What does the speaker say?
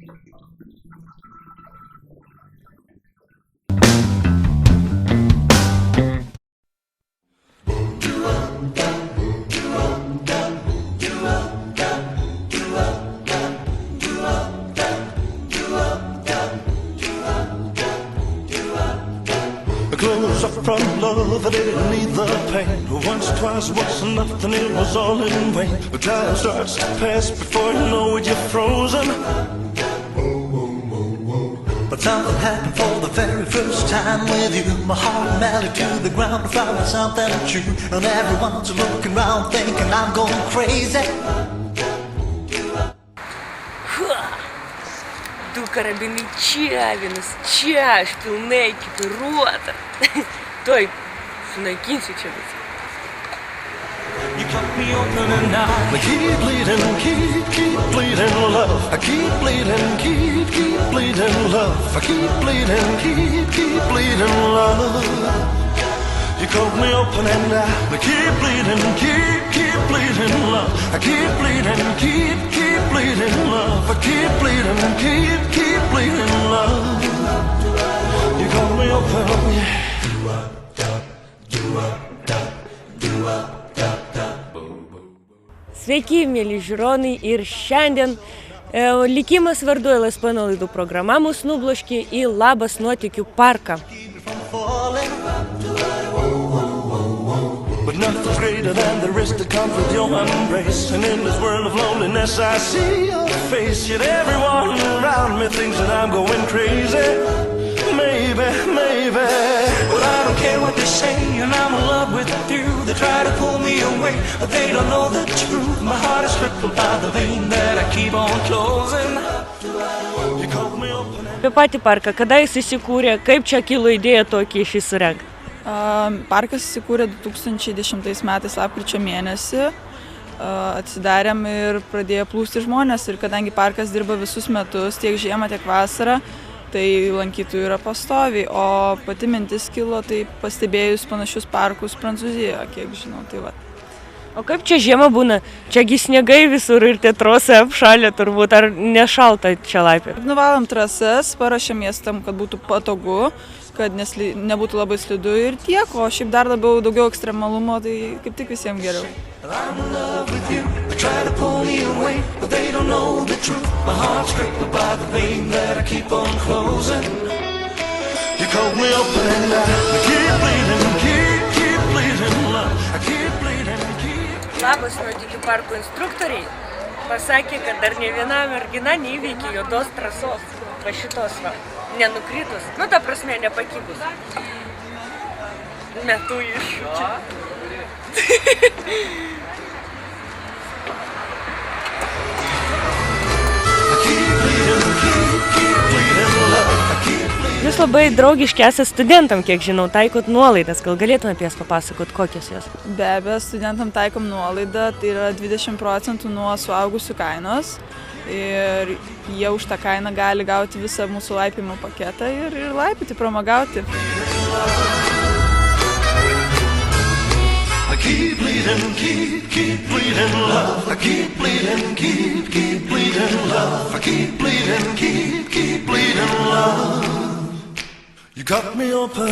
Close up from love, I didn't need the pain. Once, twice, once, nothing, it was all in vain. But time starts to pass before you know it, you're frozen. But something happened for the very first time with you. My heart melted to the ground, I found something true. And everyone's looking around thinking I'm going crazy. Du karabinai čia, vienas čia, aš pilnai ekipiruota. Tuoj sunaikinsiu čia visą. You cut me open and I keep bleeding, keep bleeding love. I keep bleeding, keep bleeding love. I keep bleeding, keep bleeding love. You cut me open and I keep bleeding, keep bleeding love. I keep bleeding, keep bleeding love. I keep bleeding, keep bleeding love. You cut me open, oh yeah. Sveiki, mėly žiūronai, ir šiandien likimas vardu LSP nuolaidų programa mus nubloškė į Labas nuotykių parką. But nothing's greater than the risk that comes with your embrace. And in this world of loneliness I see your face. Yet everyone around me thinks that I'm going crazy. Maybe but I don't care what they say, and I'm in love with you. They try to pull me away, but they don't know the truth. My heart is crippled by the vein that I keep on closing. You caught me open. Apie patį parką, kada jis įsikūrė, kaip čia kilo idėja tokį šį surengti? Parkas įsikūrė 2010 metais lapkričio mėnesį. Atsidarėm ir pradėjo plūsti žmonės, ir kadangi parkas dirba visus metus, tiek žiemą, tiek vasarą, tai lankytojų yra pastoviai, o pati mintis kilo tai pastebėjus panašius parkus Prancūzijoje, kiek žinau, tai va. O kaip čia žiemą būna? Čiagi sniegai visur ir tie trosai apšalę turbūt, ar nešalta čia laipė? Nuvalom trasas, parašėm miestam, kad būtų patogu, kad nebūtų labai slidu ir tiek, o šiaip dar labiau daugiau ekstremalumo, tai kaip tik visiems geriau. Labas nuotykių parko instruktoriai pasakė, kad dar ne viena mergina neįveikė juodos trasos, va šitos va, nenukritus, nu ta prasme nepakibus. Metu iššūkį. Jūs labai draugiški esate studentam, kiek žinau, taikot nuolaidas, gal galėtume apie jas papasakot, kokios jos? Be abejo, studentam taikom nuolaidą, tai yra 20% nuo suaugusių kainos ir jie už tą kainą gali gauti visą mūsų laipimo paketą ir laipyti, pramogauti. Keep bleeding, keep bleeding love. I keep bleeding, keep bleeding love. I keep bleeding, keep bleeding love. You cut me open,